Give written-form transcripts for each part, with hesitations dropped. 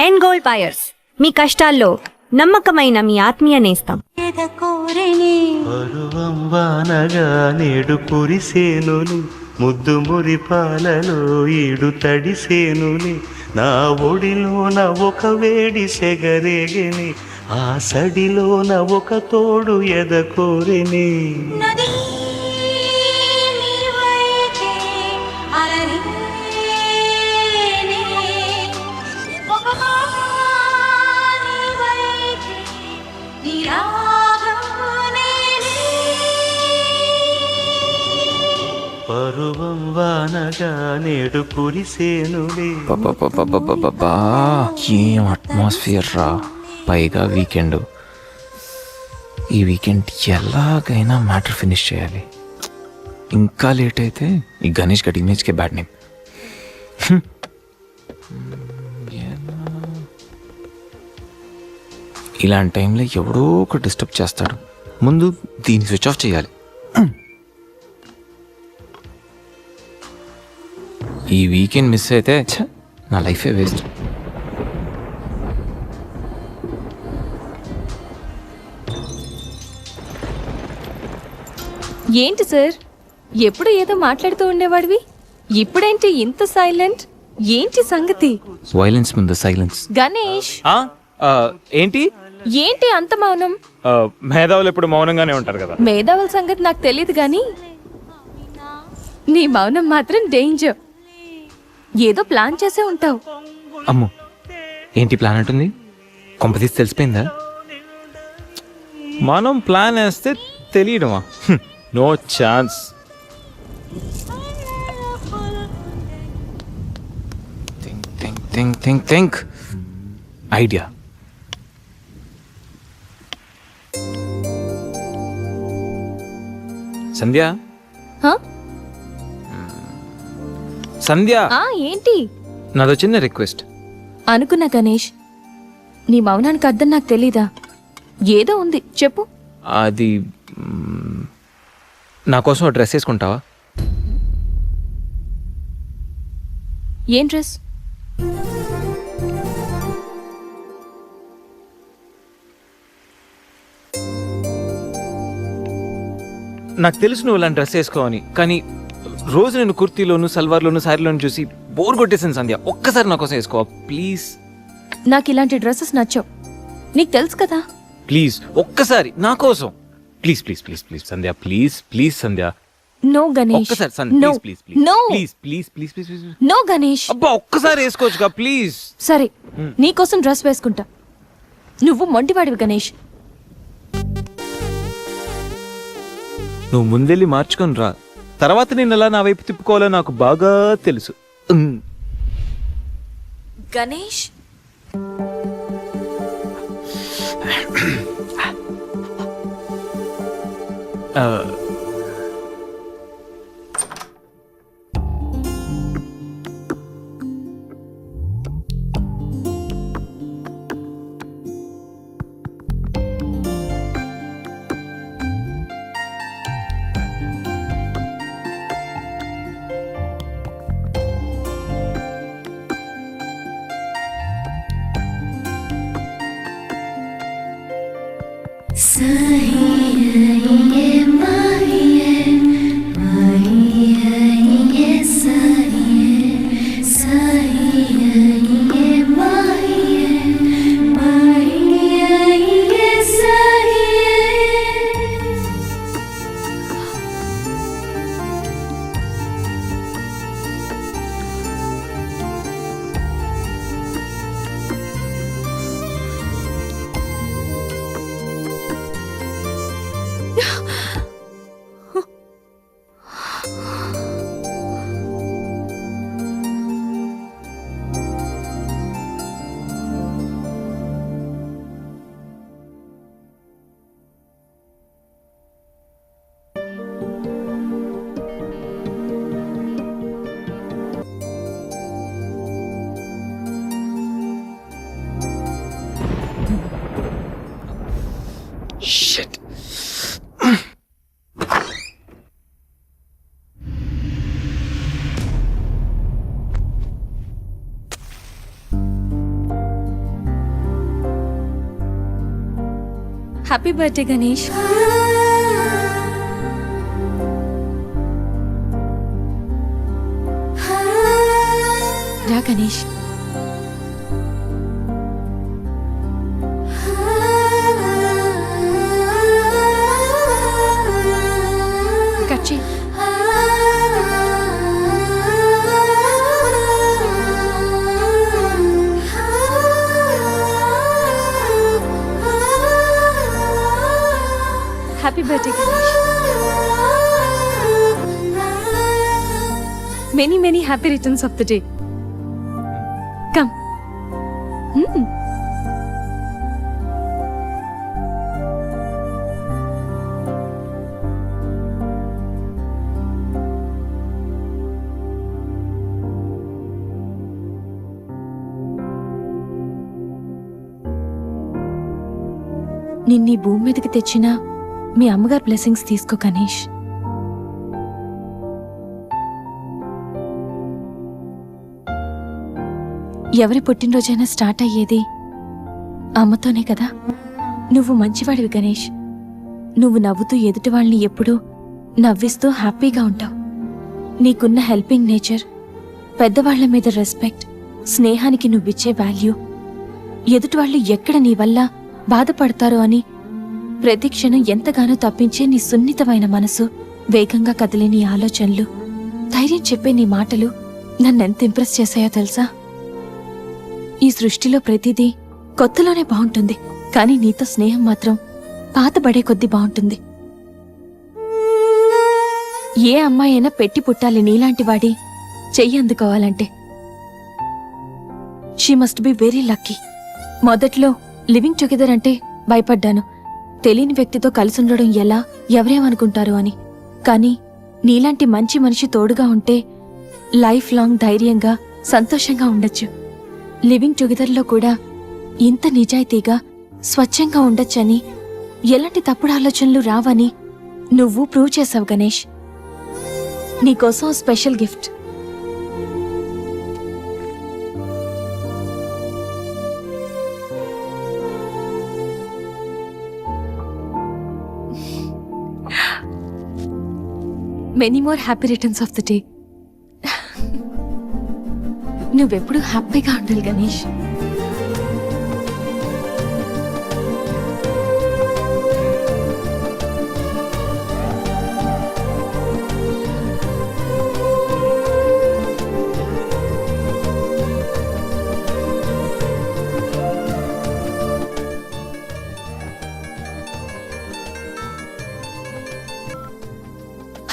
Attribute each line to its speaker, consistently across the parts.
Speaker 1: And gold buyers, మీ కష్టాల్లో నమ్మకమైన మీ ఆత్మీయ నేస్తం.
Speaker 2: పరువంబానగా నేడు కురిసేనులే, ముద్దు మురిపాలలో ఈడు తడిసేనులే, నా ఒడిలోన ఒక వేడి సెగరేగని, ఆ సడిలోన ఒక తోడు ఎదకోరెని. పరువం వానగా నేడు కురిసేనులే.
Speaker 3: ఏం అట్మాస్ఫియర్ రా, పైగా వీకెండ్. ఈ వీకెండ్ ఎలాగైనా మ్యాటర్ ఫినిష్ చేయాలి. ఇంకా లేట్ అయితే ఈ గణేష్ గడి ఇమేజ్కే బ్యాడ్ నేమ్. ఇలాంటి టైంలో ఎవడో ఒక డిస్టర్బ్ చేస్తాడు. ముందు దీన్ని స్విచ్ ఆఫ్ చేయాలి. ఈ వీకెండ్ మిస్ అయితే నా లైఫే వేస్ట్.
Speaker 4: ఏంటి సార్, ఎప్పుడు ఏదో మాట్లాడుతూ ఉండేవాడివి, ఇప్పుడేంటి ఇంత సైలెంట్? ఏంటి సంగతి?
Speaker 3: వైలెన్స్ ముందు సైలెన్స్.
Speaker 4: గణేష్,
Speaker 3: ఏంటి
Speaker 4: ఏంటి అంత మౌనం?
Speaker 3: మేధావులు ఎప్పుడు మౌనంగానే ఉంటారు కదా.
Speaker 4: మేధావుల సంగతి నాకు తెలియదు కానీ నీ మౌనం మాత్రం డేంజర్. ఏదో ప్లాన్ చేసే ఉంటావు.
Speaker 3: అమ్మో, ఏంటి ప్లాన్ అంటుంది? కొంపతీసి తెలిసిపోయిందా? మనం ప్లాన్ వేస్తే తెలియడమా? No chance. Think idea. Sandhya,
Speaker 4: హ?
Speaker 3: సంధ్య,
Speaker 4: ఏంటి?
Speaker 3: నాదో చిన్న రిక్వెస్ట్.
Speaker 4: అనుకున్నా గణేష్, నీ మౌనానికి అర్థం నాకు తెలీదా? ఏదో ఉంది, చెప్పు.
Speaker 3: అది నా కోసం డ్రెస్ వేసుకుంటావా?
Speaker 4: ఏం డ్రెస్?
Speaker 3: నాకు తెలుసు నువ్వు ఇలాంటి డ్రెస్ వేసుకోవని, కానీ రోజు నేను కుర్తీలోను సల్వార్లోను శారీలోను చూసి బోర్ కొట్టేసాను. సంధ్య, ఒక్కసారి నా కోసం వేసుకోవా ప్లీజ్?
Speaker 4: నాకు ఇలాంటి డ్రెస్సెస్ నచ్చవు, నీకు తెలుసు కదా.
Speaker 3: ప్లీజ్ ఒక్కసారి నా కోసం. Please please please please Sandhya, please please Sandhya.
Speaker 4: No Ganesh,
Speaker 3: ఒక్కసారి Sandhya,
Speaker 4: no,
Speaker 3: please please
Speaker 4: no,
Speaker 3: please please please please please.
Speaker 4: No Ganesh.
Speaker 3: అబ్బా, ఒక్కసారి వేసుకోవచ్చుగా ప్లీజ్.
Speaker 4: సరే, నీకోసం డ్రెస్ వేసుకుంటా. నువ్వు మొండివాడివి గణేష్.
Speaker 3: నువ్వు ముందెళ్ళి మార్చుకొని రా, తర్వాత నేను ఎలా నా వైపు తిప్పుకోవాలో నాకు బాగా తెలుసు.
Speaker 4: Ganesh, happy birthday Ganesh. రా గణేష్. కట్ చేయి. Happy birthday Ganesh. Many many happy returns of the day. Come. నిన్నీ భూమి మీదకి తెచ్చిన మీ అమ్మగారు బ్లెస్సింగ్స్ తీసుకో గణేష్. ఎవరి పుట్టినరోజైనా స్టార్ట్ అయ్యేది అమ్మతోనే కదా. నువ్వు మంచివాడివి గణేష్. నువ్వు నవ్వుతూ ఎదుటి వాళ్ళని ఎప్పుడూ నవ్విస్తూ హ్యాపీగా ఉంటావు. నీకున్న హెల్పింగ్ నేచర్, పెద్దవాళ్ల మీద రెస్పెక్ట్, స్నేహానికి నువ్విచ్చే వాల్యూ, ఎదుటి వాళ్ళు ఎక్కడ నీ వల్ల బాధపడతారో అని ప్రతి క్షణం ఎంతగానో తప్పించే నీ సున్నితమైన మనసు, వేగంగా కదిలే నీ ఆలోచనలు, ధైర్యం చెప్పే నీ మాటలు నన్నెంత ఇంప్రెస్ చేశాయో తెలుసా? ఈ సృష్టిలో ప్రతిదీ కొత్తలోనే బాగుంటుంది, కానీ నీతో స్నేహం మాత్రం పాతబడే కొద్దీ బాగుంటుంది. ఏ అమ్మాయి అయినా పెట్టి పుట్టాలి నీలాంటి వాడి చెయ్యి అందుకోవాలంటే. She must be very lucky. మొదట్లో లివింగ్ టుగెదర్ అంటే భయపడ్డాను, తెలియని వ్యక్తితో కలిసి ఉండడం ఎలా, ఎవరేమనుకుంటారు అని. కానీ నీలాంటి మంచి మనిషి తోడుగా ఉంటే లైఫ్ లాంగ్ ధైర్యంగా సంతోషంగా ఉండొచ్చు. లివింగ్ టుగెదర్లో కూడా ఇంత నిజాయితీగా స్వచ్ఛంగా ఉండొచ్చని, ఎలాంటి తప్పుడు ఆలోచనలు రావని నువ్వు ప్రూవ్ చేశావు గణేష్. నీకోసం special gift. Many more happy returns of the day. నువ్వెప్పుడు హ్యాపీగా ఉండాలి గణేష్.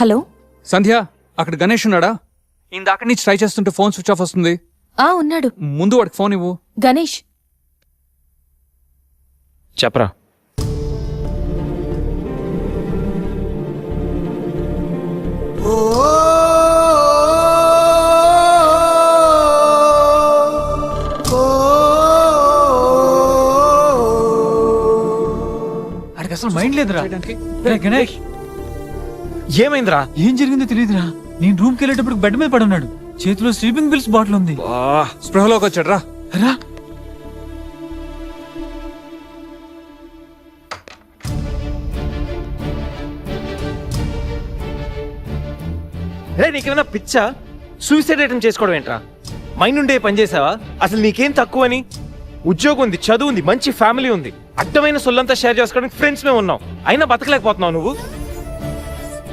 Speaker 4: హలో
Speaker 5: సంధ్య, అక్కడ గణేష్ ఉన్నాడా? ఇందాక నుంచి ట్రై చేస్తుంటే ఫోన్ స్విచ్ ఆఫ్ వస్తుంది.
Speaker 4: ఉన్నాడు.
Speaker 5: ముందు వాడికి ఫోన్ ఇవ్వు.
Speaker 4: గణేష్,
Speaker 3: చెప్పరా.
Speaker 6: అడికి అసలు మైండ్ లేదురా. గణేష్,
Speaker 3: ఏమైందిరా?
Speaker 6: ఏం జరిగిందో తెలియదురా. నేను రూమ్ కి వెళ్ళేటప్పుడు బెడ్ మీద పడున్నాడు, చేతిలో స్లీపింగ్ పిల్స్ బాటిల్ ఉంది.
Speaker 5: స్పృహలోకి వచ్చాడు. రా
Speaker 6: రా.
Speaker 7: నీకేమైనా పిచ్చా? సూసైడ్ అటెంప్ట్ చేసుకోవడం ఏంట్రా? మైండ్ ఉండే పని చేసావా? అసలు నీకేం తక్కువ అని? ఉద్యోగం ఉంది, చదువు ఉంది, మంచి ఫ్యామిలీ ఉంది, అడ్డమైన సొల్లంతా షేర్ చేసుకోవడానికి ఫ్రెండ్స్ మేము ఉన్నాం, అయినా బతకలేకపోతున్నావు నువ్వు.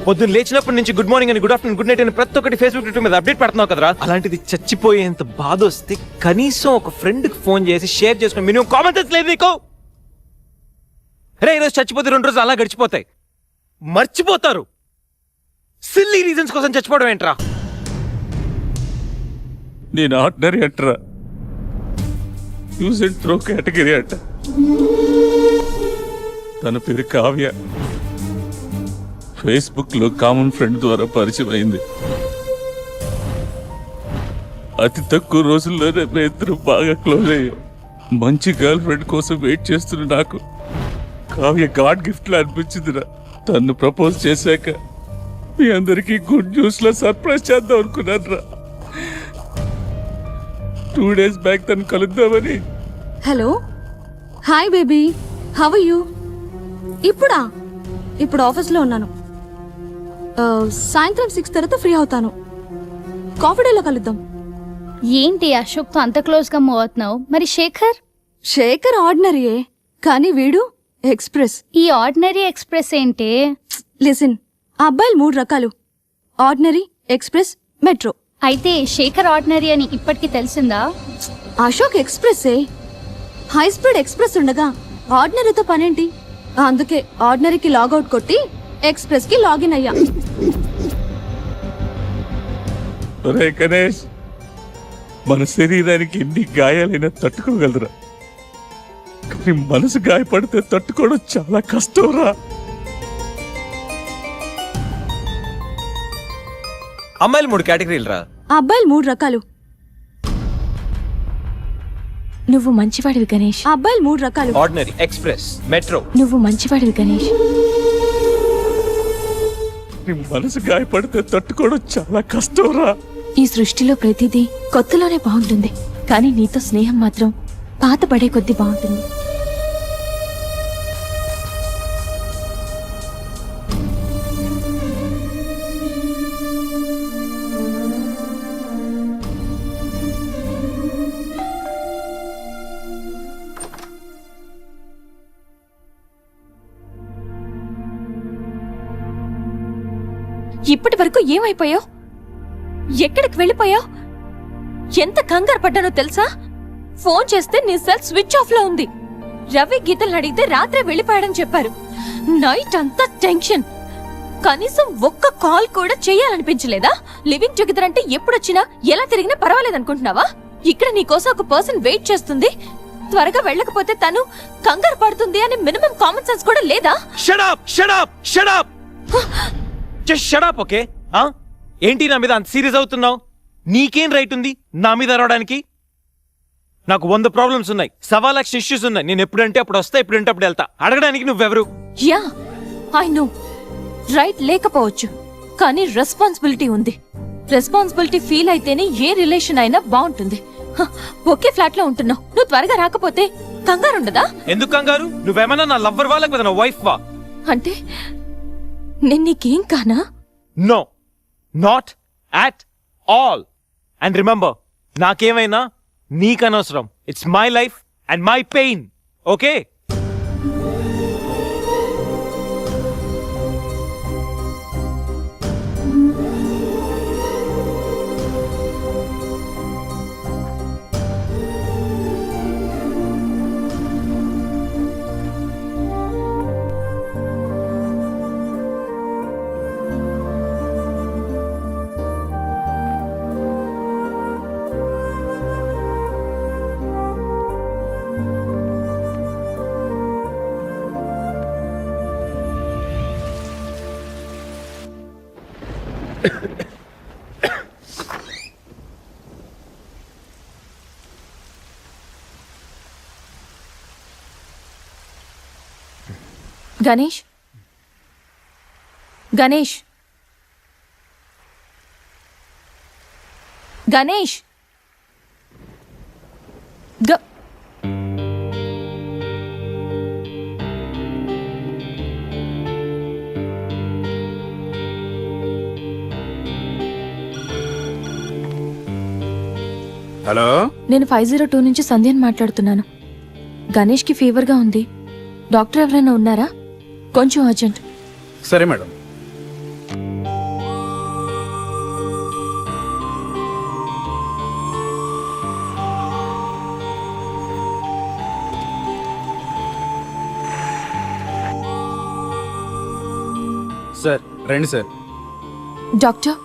Speaker 7: పొద్దున్న లేచినప్పటి నుంచి గుడ్ మార్నింగ్ అని, గుడ్ ఆఫ్టర్నూన్, గుడ్ నైట్ అని ప్రతి ఒక్కటి ఫేస్బుక్ ట్విట్టర్ మీద అప్డేట్ పెడుతున్నావు కదరా. అలాంటిది చచ్చిపోయేంత బాధ వస్తే కనీసం ఒక ఫ్రెండ్కి ఫోన్ చేసి షేర్ చేసుకుని మినిమం కామన్ సెన్స్ లేదు నీకు? ఈరోజు చచ్చిపోతే 2 రోజులు అలా గడిచిపోతాయి, మర్చిపోతారు. సిల్లీ రీజన్స్ కోసం చచ్చిపోవడం ఏంట్రా?
Speaker 8: నేను ఆర్డినరీ అంటరా, యూజ్ అండ్ త్రో కేటగిరీ అంట. తన పేరు కావ్య, ఫేస్బుక్ లో కామన్ ఫ్రెండ్ ద్వారా పరిచయం అయింది. అతి తక్కువ రోజుల్లోనే ఇద్దరు బాగా క్లోజ్ అయ్యాం. మంచి గర్ల్ ఫ్రెండ్ కోసం వెయిట్ చేస్తున్న నాకు కావ్య గాడ్ గిఫ్ట్ లా అనిపించిందిరా. తను ప్రపోజ్ చేశాక మీ అందరికీ గుడ్ న్యూస్ లో సర్ప్రైజ్ చేద్దాం అనుకున్నాను రా. 2 days బ్యాక్ తను కలుద్దామని.
Speaker 4: Hello, hi baby, how are you?
Speaker 9: ఇప్పుడా? ఇప్పుడు ఆఫీస్లో ఉన్నాను. సాయంత్రం 6 తర్వాత ఫ్రీ అవుతాను. కాఫీ డేలో కలుద్దాం.
Speaker 10: ఏంటి అశోక్తో అంత క్లోజ్గా మూవ్ అవుతున్నావు? మరి శేఖర్?
Speaker 9: శేఖర్ ఆర్డినరీయే, కానీ వీడు ఎక్స్ప్రెస్.
Speaker 10: ఈ ఆర్డినరీ ఎక్స్ప్రెస్ ఏంటి?
Speaker 9: లిసన్, ఆ అబ్బాయిలు 3 రకాలు: ఆర్డినరీ, ఎక్స్ప్రెస్, మెట్రో.
Speaker 10: అయితే శేఖర్ ఆర్డినరీ అని ఇప్పటికి తెలిసిందా?
Speaker 9: అశోక్ ఎక్స్ప్రెస్సే. హై స్పీడ్ ఎక్స్ప్రెస్ ఉండగా ఆర్డినరీతో పనేంటి? అందుకే ఆర్డినరీకి లాగౌట్ కొట్టి ఎక్స్ప్రెస్ కి లాగిన్ అయ్యా.
Speaker 8: ఒరే గణేష్, మన శరీరానికి ఎన్ని గాయాలైనా తట్టుకోగలరా, కానీ మనసు గాయపడితే తట్టుకోవడం చాలా కష్టంరా.
Speaker 7: అమ్మాయిలు 3 కేటగిరీలు రా.
Speaker 9: ఆ అబ్బాయిలు 3 రకాలు.
Speaker 4: నువ్వు మంచివాడివి గణేష్.
Speaker 9: ఆ అబ్బాయిలు 3 రకాలు.
Speaker 7: Ordinary, express, metro.
Speaker 4: నువ్వు మంచివాడివి గణేష్.
Speaker 8: నీ మనసు గాయపడితే తట్టుకోవడం చాలా కష్టంరా.
Speaker 4: ఈ సృష్టిలో ప్రతిదీ కొత్తలోనే బాగుంటుంది, కానీ నీతో స్నేహం మాత్రం పాత పడే కొద్దీ బాగుంటుంది. ఇప్పటి వరకు ఏమైపోయావు? ఎక్కడికి వెళ్ళిపోయావు? ఎంత కంగారు పడ్డానో తెలుసా? ఫోన్ చేస్తే నీ సెల్ స్విచ్ ఆఫ్ లో ఉంది. రవి గీతలు అడిగితే రాత్రే వెళ్ళిపోయాడని చెప్పారు. నైట్ అంతా టెన్షన్. కనీసం ఒక్క కాల్ కూడా చేయాలనిపించలేదా? లివింగ్ టుగెదర్ అంటే ఎప్పుడొచ్చినా ఎలా తిరిగినా పర్వాలేదనుకుంటున్నావా? ఇక్కడ నీకోసం ఒక పర్సన్ వెయిట్ చేస్తుంది. త్వరగా వెళ్ళకపోతే తను కంగారు పడుతుంది అని మినిమం కామన్ సెన్స్ కూడా లేదా?
Speaker 7: Shut up, shut up, shut up. Just shut up, okay? ఏంటి నా మీద అంత సీరియస్ అవుతున్నావు? నీకేం రైట్ ఉంది నా మీద అరవడానికి? నాకు 100 ప్రాబ్లమ్స్ ఉన్నాయి, 1,00,000 ఇష్యూస్ ఉన్నాయి. నేను ఎప్పుడంటే అప్పుడు వస్తా, ఎప్పుడంటే అప్పుడు వెళ్తా. అడగడానికి నువ్వెవరు?
Speaker 4: Yeah, I know. రైట్ లేకపోవచ్చు, కానీ రెస్పాన్సిబిలిటీ ఉంది. రెస్పాన్సిబిలిటీ ఫీల్ అయితేనే ఏ రిలేషన్ అయినా బాగుంటుంది. ఒకే ఫ్లాట్ లో ఉంటున్నావు, నువ్వు త్వరగా రాకపోతే కంగారు ఉండదా?
Speaker 7: ఎందుకు కంగారు? నువ్వేమన్నా నా లవ్వర్ వా లేకపోతే నా వైఫ్ వా?
Speaker 4: అంటే నేను నీకేం కానా?
Speaker 7: No, not at all. And remember, నాకేమైనా నీకనవసరం. It's my life and my pain, okay?
Speaker 4: Ganesh, Ganesh, Ganesh.
Speaker 11: Hello,
Speaker 4: నేను 502 నుంచి సంధ్యని మాట్లాడుతున్నాను. గణేష్కి ఫీవర్గా ఉంది. డాక్టర్ ఎవరైనా ఉన్నారా? కొంచెం అర్జెంట్.
Speaker 11: సరే మేడం. సార్ రండి సార్.
Speaker 4: డాక్టర్,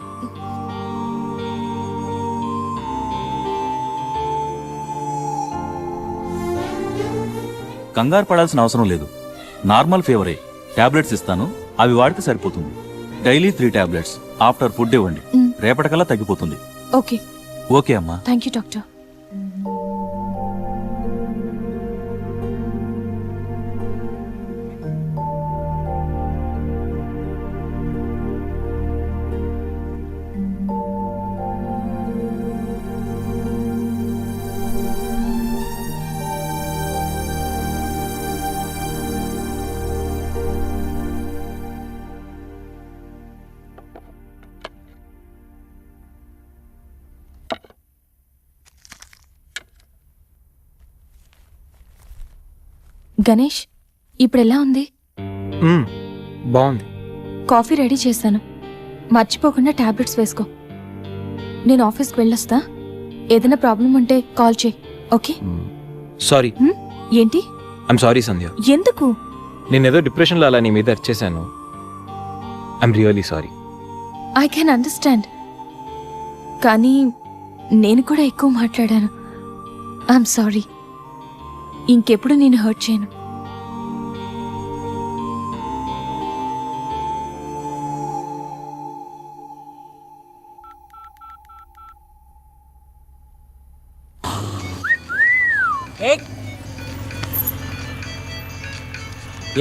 Speaker 12: కంగారు పడాల్సిన అవసరం లేదు. నార్మల్ ఫీవరే. టాబ్లెట్స్ ఇస్తాను, అవి వాడితే సరిపోతుంది. Daily 3 tablets. ఆఫ్టర్ ఫుడ్ ఇవ్వండి, రేపటికల్లా తగ్గిపోతుంది.
Speaker 4: ఓకే.
Speaker 12: ఓకే అమ్మా.
Speaker 4: Thank you doctor. గణేష్ ఇప్పుడు ఎలా ఉంది?
Speaker 7: బాగుంది.
Speaker 4: కాఫీ రెడీ చేశాను, మర్చిపోకుండా టాబ్లెట్స్ వేసుకో. నేను ఆఫీస్కి వెళ్ళొస్తా. ఏదైనా ప్రాబ్లం ఉంటే కాల్ చేయి, ఓకే?
Speaker 7: సారీ.
Speaker 4: ఏంటి?
Speaker 7: I'm sorry Sandhya.
Speaker 4: ఎందుకు?
Speaker 7: నేనేదో డిప్రెషన్లో అలా నీ మీద అరిచేశాను. I'm really sorry.
Speaker 4: I can understand, కానీ నేను కూడా ఎక్కువ మాట్లాడాను. I'm sorry. ఇంకెప్పుడు నేను హర్ట్ చేయను.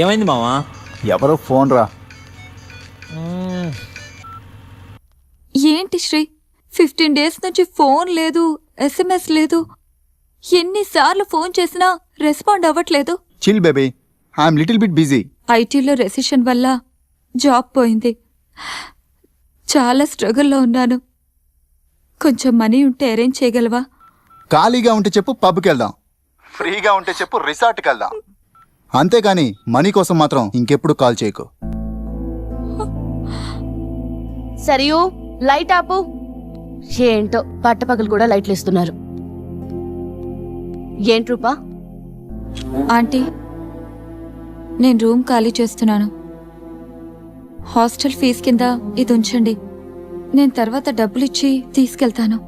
Speaker 11: ఏమైంది మావా?
Speaker 13: ఎవరో ఫోన్ రా.
Speaker 9: ఏంటి శ్రీ, 15 days నుంచి ఫోన్ లేదు, SMS లేదు. ఎన్నిసార్లు ఫోన్ చేసినా రెస్పాండ్ అవ్వట్లేదు.
Speaker 13: Chill baby, I'm little bit busy.
Speaker 9: ఐటీలో రెసిషన్ వల్ల జాబ్ పోయింది. చాలా స్ట్రగుల్లో ఉన్నాను. కొంచెం మనీ ఉంటే అరేంజ్ చేయగలవా?
Speaker 13: ఖాళీగా ఉంటే చెప్పు, పబ్కి వెళ్దాం. ఫ్రీగా ఉంటే చెప్పు, రిసార్ట్కి వెళ్దాం. అంతేకాని మనీ కోసం మాత్రం ఇంకెప్పుడు కాల్ చేయకు.
Speaker 14: సరియు, లైట్ ఆపు. ఏంటో పట్టపగలు కూడా లైట్లు ఇస్తున్నారు. ఏంటి రూపా?
Speaker 9: ఆంటీ, నేను రూమ్ ఖాళీ చేస్తున్నాను. హాస్టల్ ఫీజు కింద ఇది ఉంచండి. నేను తర్వాత డబ్బులిచ్చి తీసుకెళ్తాను.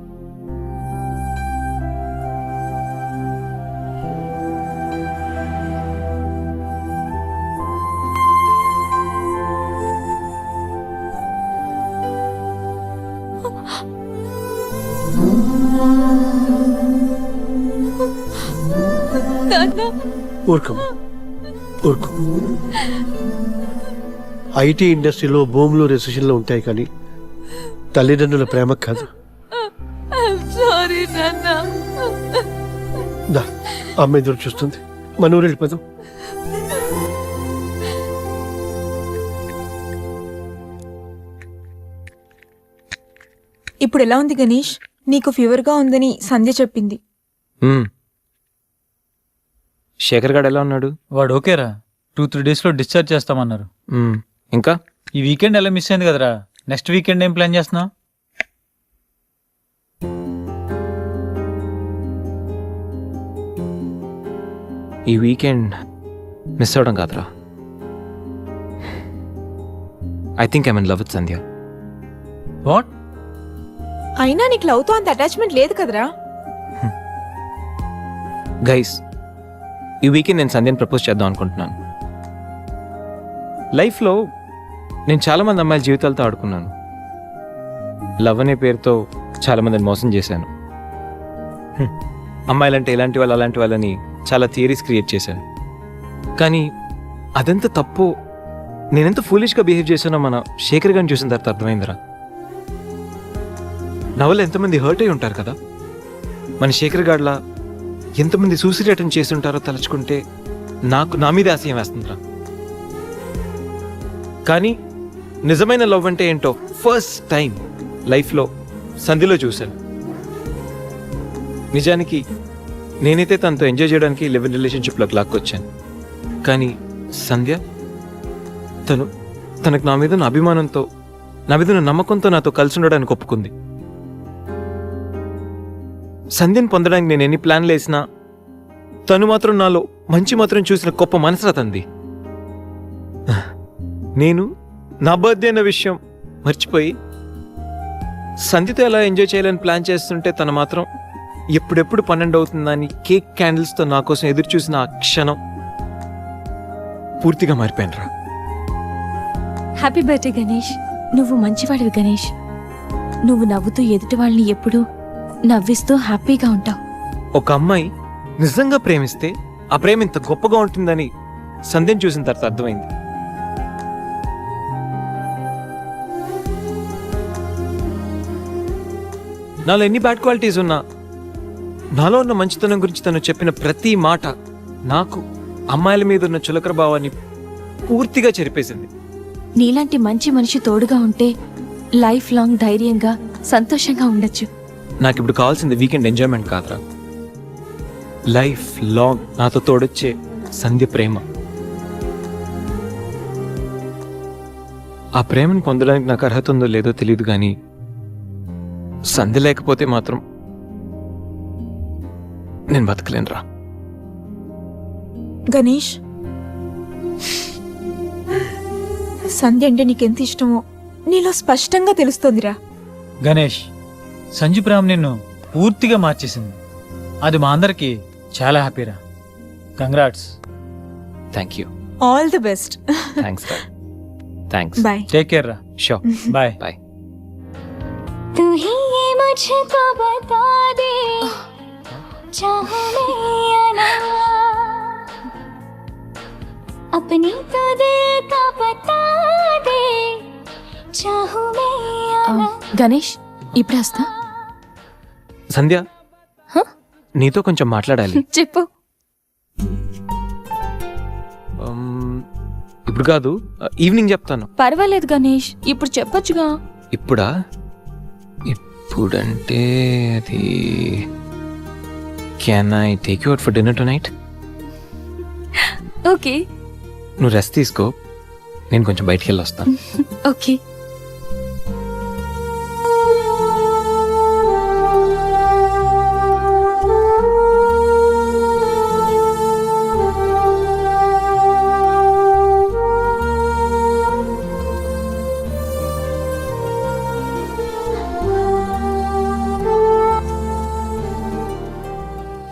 Speaker 15: ఊరుకమ్మా, ఊరుకో. ఐటీ ఇండస్ట్రీలో భూములు రెసిషన్లో ఉంటాయి, కానీ తల్లిదండ్రుల ప్రేమ కాదు. దా, అమ్మ ఎదురు చూస్తుంది. మన ఊరు వెళ్ళిపోదాం.
Speaker 16: ఇప్పుడు ఎలా ఉంది గణేష్? నీకు ఫీవర్గా ఉందని సంధ్య చెప్పింది.
Speaker 7: శేఖర్ గారు ఎలా ఉన్నాడు?
Speaker 6: వాడు ఓకేరా, 2-3 daysలో డిశ్చార్జ్ చేస్తామన్నారు.
Speaker 7: ఇంకా
Speaker 6: ఈ వీకెండ్ ఎలా మిస్ అయింది కదరా? నెక్స్ట్ వీకెండ్ ఏం ప్లాన్ చేస్తున్నావు?
Speaker 7: ఈ వీకెండ్ మిస్ అవడం కాదురా, I think I'm in love with Sandhya.
Speaker 6: What?
Speaker 16: అయినా నీకు లవ్తో అంత అటాచ్మెంట్ లేదు కదరా?
Speaker 7: గైస్, ఈ వీకెండ్ నేను సంధ్యని ప్రపోజ్ చేద్దాం అనుకుంటున్నాను. లైఫ్లో నేను చాలామంది అమ్మాయిల జీవితాలతో ఆడుకున్నాను. లవ్ అనే పేరుతో చాలామందిని మోసం చేశాను. అమ్మాయిలంటే ఇలాంటి వాళ్ళు అలాంటి వాళ్ళని చాలా థియరీస్ క్రియేట్ చేశాను. కానీ అదెంత తప్పు, నేనెంత ఫూలిష్గా బిహేవ్ చేశానో మన శేఖర్ గారిని చూసిన తర్వాత అర్థమైందిరా. నా వల్ల ఎంతమంది హర్ట్ అయి ఉంటారు కదా. మన శేఖర్ గారిలా ఎంతమంది సూసైడ్ అటెంప్ట్ చేసి ఉంటారో తలుచుకుంటే నాకు నా మీద ఆశయం వేస్తుందిరా. కానీ నిజమైన లవ్ అంటే ఏంటో ఫస్ట్ టైం లైఫ్లో సంధిలో చూశాను. నిజానికి నేనైతే తనతో ఎంజాయ్ చేయడానికి లివ్ ఇన్ రిలేషన్షిప్లోకి లాక్కొచ్చాను. కానీ సంధ్య తనకు నా మీద ఉన్న అభిమానంతో, నా మీద ఉన్న నమ్మకంతో నాతో కలిసి ఉండడానికి ఒప్పుకుంది. సంధ్యను పొందడానికి నేను ఎన్ని ప్లాన్లు వేసినా తను మాత్రం నాలో మంచి మాత్రం చూసిన గొప్ప మనసురా తంది. నేను నా బర్త్డే అన్న విషయం మర్చిపోయి సంధ్యతో ఎలా ఎంజాయ్ చేయాలని ప్లాన్ చేస్తుంటే తను మాత్రం ఎప్పుడెప్పుడు 12 అవుతుందని కేక్ క్యాండిల్స్తో నా కోసం ఎదురు చూసిన ఆ క్షణం పూర్తిగా మారిపోయానురా.
Speaker 4: Happy birthday Ganesh. నువ్వు మంచివాడివి గణేష్. నువ్వు నవ్వుతూ ఎదుటి వాళ్ళని ఎప్పుడూ నవ్విస్తూ హ్యాపీగా ఉంటావు.
Speaker 7: ఒక అమ్మాయి నిజంగా ప్రేమిస్తే ఆ ప్రేమ ఇంత గొప్పగా ఉంటుందని సంధ్యను చూసిన తర్వాత అర్థమైంది. నాలో ఎన్ని బ్యాడ్ క్వాలిటీస్ ఉన్నా నాలో ఉన్న మంచితనం గురించి తను చెప్పిన ప్రతి మాట నాకు అమ్మాయిల మీద ఉన్న చులకర భావాన్ని పూర్తిగా చెరిపేసింది.
Speaker 4: నీలాంటి మంచి మనిషి తోడుగా ఉంటే లైఫ్ లాంగ్ ధైర్యంగా సంతోషంగా ఉండొచ్చు.
Speaker 7: నాకు ఇప్పుడు కావాల్సింది వీకెండ్ ఎంజాయ్మెంట్ కాదురా, లైఫ్ లాంగ్ నాతో తోడొచ్చే
Speaker 17: సంధ్య ప్రేమ. ఆ ప్రేమను పొందడానికి నాకు అర్హత ఉందో లేదో తెలియదు, కానీ సంధ్య లేకపోతే మాత్రం నేను బతకలేనురా.
Speaker 16: గణేష్, సంధ్య అంటే నీకెంత ఇష్టమో నీలో స్పష్టంగా తెలుస్తోందిరా.
Speaker 6: గణేష్, సంజు ప్రేమ నిన్ను పూర్తిగా మార్చేసింది. అది మా అందరికి చాలా హ్యాపీరా. Congrats.
Speaker 17: Thank you.
Speaker 16: All the best.
Speaker 17: Thanks రా. థ్యాంక్స్.
Speaker 16: బాయ్.
Speaker 6: టేక్ కేర్ రా.
Speaker 17: షూర్.
Speaker 6: బాయ్.
Speaker 17: బాయ్.
Speaker 18: तू ही ये मुझको बता दे चाहूं मैं या ना अपनी तो दिल का बता दे चाहूं मैं या ना.
Speaker 4: గణేష్, ఇప్పుడు వస్తా.
Speaker 17: సంధ్య, నీతో కొంచెం మాట్లాడాలి.
Speaker 4: చెప్పు.
Speaker 17: ఇప్పుడు కాదు, ఈవినింగ్ చెప్తాను.
Speaker 4: పర్వాలేదు గణేష్, ఇప్పుడు చెప్పొచ్చుగా.
Speaker 17: ఇప్పుడా? ఇప్పుడంటే అది can I take you out for dinner tonight?
Speaker 4: Okay.
Speaker 17: నువ్వు రెస్ట్ తీసుకో, నేను కొంచెం బయటికి వెళ్ళి వస్తాను.
Speaker 4: ఓకే.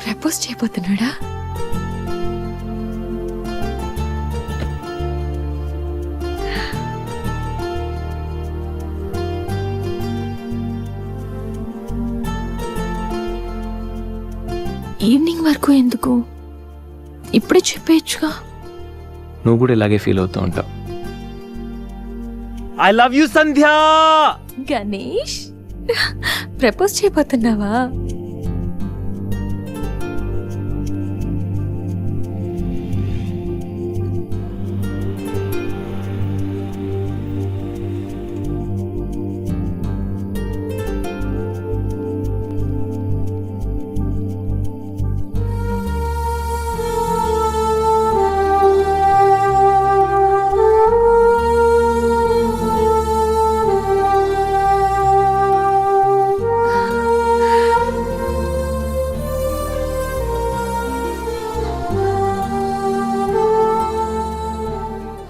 Speaker 4: ప్రపోజ్ చేయబోతున్నాడా? ఈవినింగ్ వరకు ఎందుకు, ఇప్పుడే చెప్పేయచ్చుగా.
Speaker 17: నువ్వు కూడా ఇలాగే ఫీల్ అవుతూ ఉంటావు.
Speaker 7: I love you Sandhya.
Speaker 4: Ganesh, propose చేయబోతున్నావా?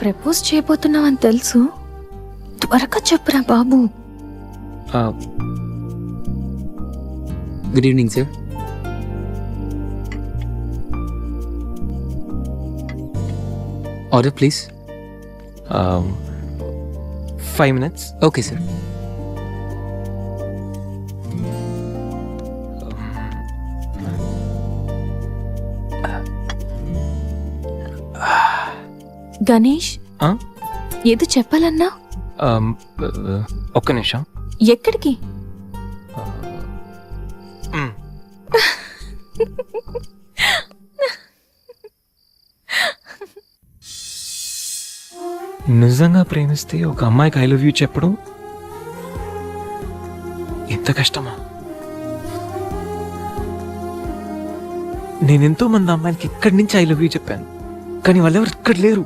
Speaker 4: ప్రపోజ్ చేయబోతున్నావని తెలుసు, త్వరగా చెప్పురా బాబు.
Speaker 3: Good evening sir. Order please.
Speaker 17: 5 minutes.
Speaker 3: Okay sir.
Speaker 4: Ganesh, ఏదో చెప్పాలన్నా?
Speaker 17: ఒక్క నిమిషం.
Speaker 4: ఎక్కడికి?
Speaker 17: నిజంగా ప్రేమిస్తే ఒక అమ్మాయికి ఐ లవ్ యూ చెప్పడం ఎంత కష్టమా? నేను ఎంతో మంది అమ్మాయిలకి ఇక్కడి నుంచి ఐ లవ్ యూ చెప్పాను, కానీ వాళ్ళెవరు ఇక్కడ లేరు.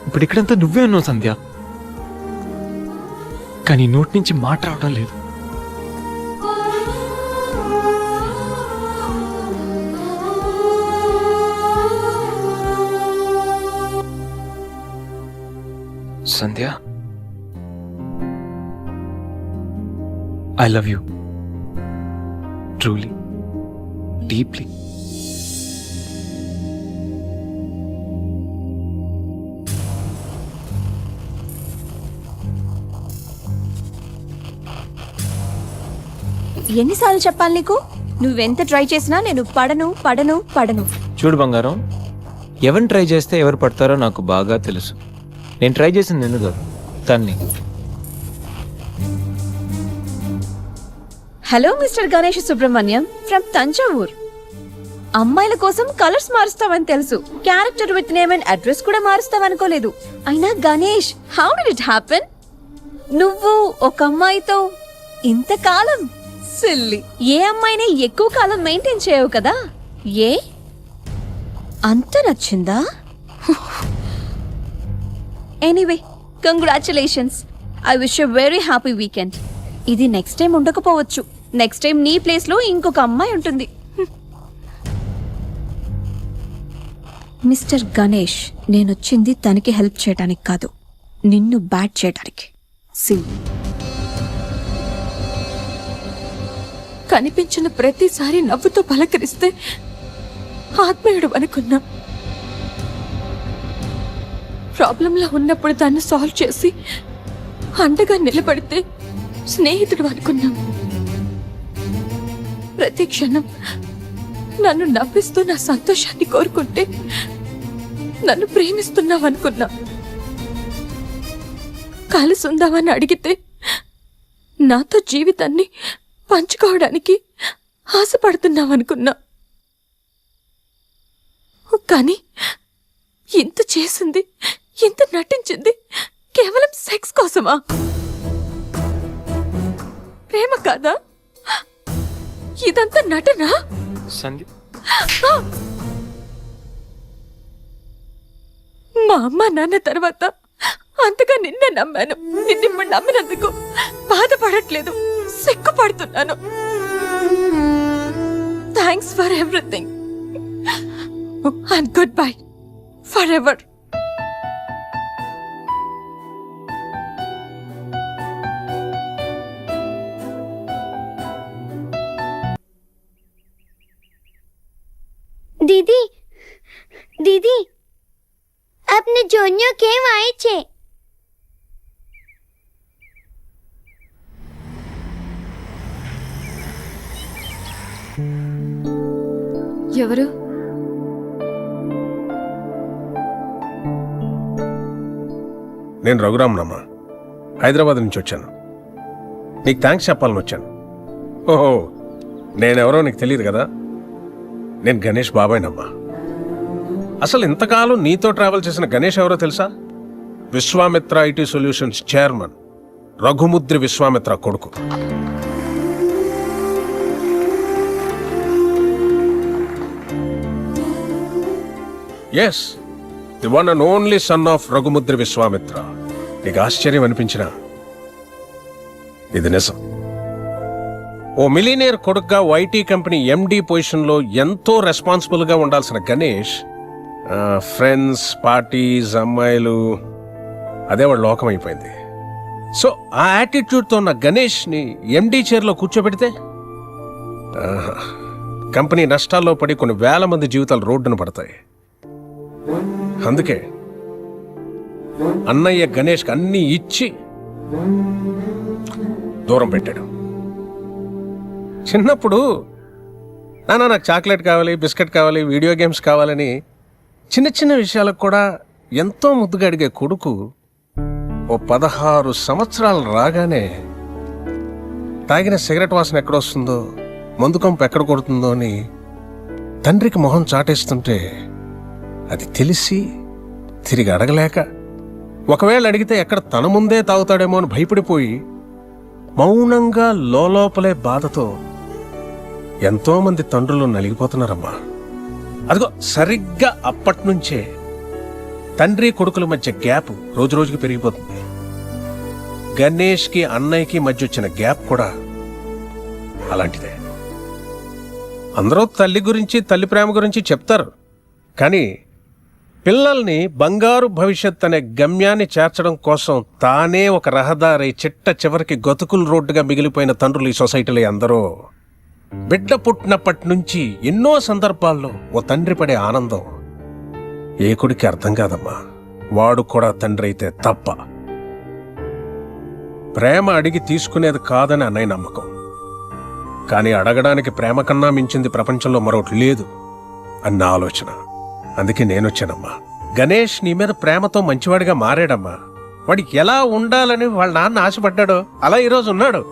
Speaker 17: ఇప్పుడు ఇక్కడంతా నువ్వే ఉన్నావు సంధ్య, కానీ నోటి నుంచి మాట రావడం లేదు. Sandhya, I love you truly, deeply.
Speaker 1: ఎన్నిసార్లు చెప్పాలి నీకు? నువ్వెంత ట్రై చేసినా నేను పడను పడను పడను.
Speaker 17: చూడు బంగారం, ఎవరిని ట్రై చేస్తే ఎవరు పడతారో నాకు బాగా తెలుసు. నేను ట్రై చేసింది నిన్ను కాదు, తన్ని.
Speaker 1: Hello mister Ganesh Subrahmanyam from Thanjavur. అమ్మాయిల కోసం కలర్స్ మారుస్తావని తెలుసు, character with name and address కూడా మారుస్తావనుకోలేదు. అయినా Ganesh, how did it happen? నువ్వు ఒక అమ్మాయితో ఇంతకాలం సిల్లీ. ఏ అమ్మాయిని ఎక్కువ కాలం మెయింటైన్ చేయవు కదా? ఏ అంత నచ్చిందా? Anyway, congratulations. I wish you very happy weekend. ఇది నెక్స్ట్ టైం ఉండకపోవచ్చు. నెక్స్ట్ టైం నీ ప్లేస్లో ఇంకొక అమ్మాయి ఉంటుంది. మిస్టర్ గణేష్, నేనొచ్చింది తనకి హెల్ప్ చేయడానికి కాదు, నిన్ను బ్యాట్ చేయడానికి.
Speaker 4: కనిపించిన ప్రతిసారి నవ్వుతో పలకరిస్తే ఆత్మీయుడు అనుకున్నా. ప్రాబ్లంలో ఉన్నప్పుడు దాన్ని సాల్వ్ చేసి అండగా నిలబడితే స్నేహితుడు అనుకున్నా. ప్రతి క్షణం నన్ను నవ్విస్తూ నా సంతోషాన్ని కోరుకుంటే నన్ను ప్రేమిస్తున్నావనుకున్నా. కలిసి ఉందామని అడిగితే నాతో జీవితాన్ని పంచుకోవడానికి ఆశపడుతున్నావనుకున్నా. కానీ ఇంత చేసింది, ఇంత నటించింది కేవలం సెక్స్ కోసమా? ప్రేమ కాదా? ఇదంతా నటనా?
Speaker 17: సంధ్య,
Speaker 4: మా అమ్మ నాన్న తర్వాత అంతగా నిన్నే నమ్మాను. నిన్నిప్పుడు నమ్మినందుకు బాధపడట్లేదు, సిగ్గుపడుతున్నాను. Thanks for everything and goodbye forever.
Speaker 18: दीदी दीदी अपने जोनियो केम आए छे?
Speaker 4: ఎవరు?
Speaker 19: నేను రఘురామనమ్మ, హైదరాబాద్ నుంచి వచ్చాను. నీకు థ్యాంక్స్ చెప్పాలని వచ్చాను. ఓహో, నేనెవరో నీకు తెలియదు కదా. నేను గణేష్ బాబాయ్నమ్మా. అసలు ఇంతకాలం నీతో ట్రావెల్ చేసిన గణేష్ ఎవరో తెలుసా? Vishwamitra IT solutions chairman Raghumudri Vishwamitra కొడుకు. Yes, the one and only son of Raghumudri Vishwamitra. నీకు ఆశ్చర్యం అనిపించినా ఇది నిజం. ఓ మిలీనియర్ కొడుకుగా ఐటీ కంపెనీ ఎండి పొజిషన్లో ఎంతో రెస్పాన్సిబుల్గా ఉండాల్సిన గణేష్ ఫ్రెండ్స్, పార్టీస్, అమ్మాయిలు, అదే వాడు లోకం అయిపోయింది. సో ఆ యాటిట్యూడ్తో ఉన్న గణేష్ని ఎండి చైర్లో కూర్చోబెడితే కంపెనీ నష్టాల్లో పడి కొన్ని వేల మంది జీవితాలు రోడ్డున పడతాయి. అందుకే అన్నయ్య గణేష్కి అన్నీ ఇచ్చి దూరం పెట్టాడు. చిన్నప్పుడు నాన్న నాకు చాక్లెట్ కావాలి, బిస్కెట్ కావాలి, వీడియో గేమ్స్ కావాలని చిన్న చిన్న విషయాలకు కూడా ఎంతో ముద్దుగా అడిగే కొడుకు ఓ 16 సంవత్సరాలు రాగానే తాగిన సిగరెట్ వాసన ఎక్కడొస్తుందో, మందు కంపు ఎక్కడ కొడుతుందో అని తండ్రికి మొహం చాటేస్తుంటే అది తెలిసి తిరిగి అడగలేక, ఒకవేళ అడిగితే ఎక్కడ తన ముందే తాగుతాడేమో అని భయపడిపోయి మౌనంగా లోపలే బాధతో ఎంతోమంది తండ్రులు నలిగిపోతున్నారమ్మా. అదిగో సరిగ్గా అప్పట్నుంచే తండ్రి కొడుకుల మధ్య గ్యాప్ రోజు రోజుకి పెరిగిపోతుంది. గణేష్కి అన్నయ్యకి మధ్య వచ్చిన గ్యాప్ కూడా అలాంటిదే. అందరూ తల్లి గురించి, తల్లి ప్రేమ గురించి చెప్తారు, కానీ పిల్లల్ని బంగారు భవిష్యత్ అనే గమ్యాన్ని చేర్చడం కోసం తానే ఒక రహదారి చిట్ట చివరికి గతుకుల రోడ్డుగా మిగిలిపోయిన తండ్రులు ఈ సొసైటీలో అందరూ. బిడ్డ పుట్టినప్పటి నుంచి ఎన్నో సందర్భాల్లో ఓ తండ్రి పడే ఆనందం ఏ కొడుకి అర్థం కాదమ్మా. వాడు కూడా తండ్రి అయితే తప్ప. ప్రేమ అడిగి తీసుకునేది కాదని అన్నయ్య నమ్మకం. కానీ అడగడానికి ప్రేమ కన్నా మించింది ప్రపంచంలో మరొకటి లేదు అన్న ఆలోచన. అందుకే నేనొచ్చానమ్మా. గణేష్ నీ మీద ప్రేమతో మంచివాడిగా మారాడమ్మా. వాడికి ఎలా ఉండాలని వాళ్ళ నాన్న ఆశపడ్డాడో అలా ఈరోజు ఉన్నాడు.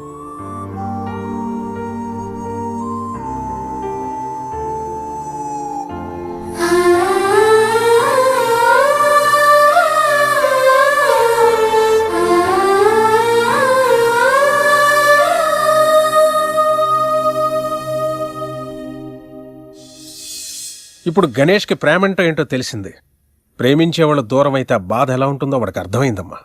Speaker 19: ఇప్పుడు గణేష్కి ప్రేమంటో ఏంటో తెలిసింది. ప్రేమించేవాళ్ళు దూరం అయితే ఆ బాధ ఎలా ఉంటుందో వాడికి అర్థమైందమ్మా.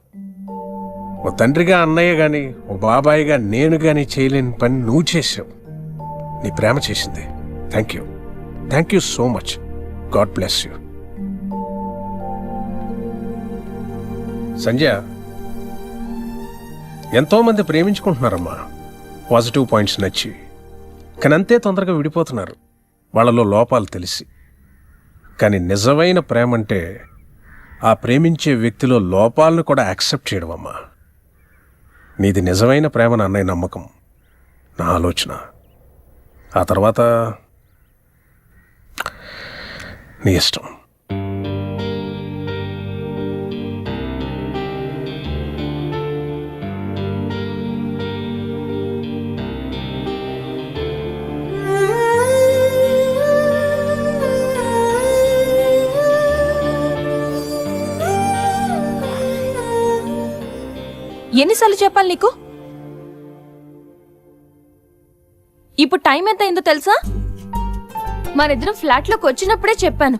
Speaker 19: ఓ తండ్రిగా అన్నయ్య గాని, ఓ బాబాయిగా నేను గాని చేయలేని పని నువ్వు చేసావు. నీ ప్రేమ చేసింది. Thank you so much. God bless you. Sanjay, ఎంతో మంది ప్రేమించుకుంటున్నారమ్మా, పాజిటివ్ పాయింట్స్ నచ్చి. కానీ అంతే తొందరగా విడిపోతున్నారు, వాళ్ళలో లోపాలు తెలిసి. కానీ నిజమైన ప్రేమ అంటే ఆ ప్రేమించే వ్యక్తిలో లోపాలను కూడా యాక్సెప్ట్ చేయడం అమ్మా. నీది నిజమైన ప్రేమ అన్నయ్య నమ్మకం, నా ఆలోచన. ఆ తర్వాత నీ ఇష్టం.
Speaker 4: ఎన్నిసార్లు చెప్పాలి నీకు? ఇప్పుడు టైం ఎంత అయిందో తెలుసా? మనిద్దరం ఫ్లాట్లోకి వచ్చినప్పుడే చెప్పాను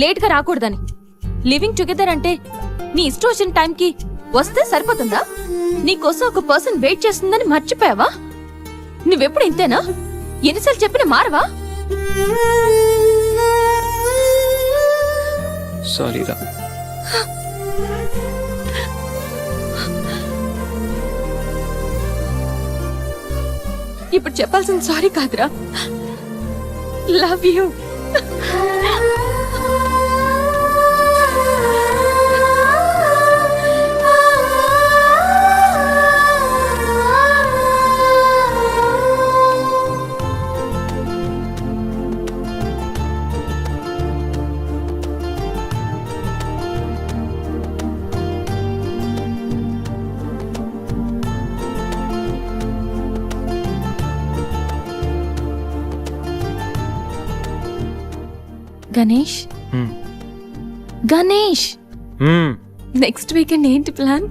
Speaker 4: లేట్గా రాకూడదని. లివింగ్ టుగెదర్ అంటే నీ ఇష్టం వచ్చిన టైంకి వస్తే సరిపోతుందా? నీకోసం ఒక పర్సన్ వెయిట్ చేస్తుందని మర్చిపోయావా? నువ్వెప్పుడు ఇంతేనా? ఎన్నిసార్లు చెప్పినా మారవా?
Speaker 17: సారీరా.
Speaker 4: ఇప్పుడు చెప్పాల్సిన సారీ కాదురా, love you. Ganesh, Ganesh, next weekend ఏంటి ప్లాన్?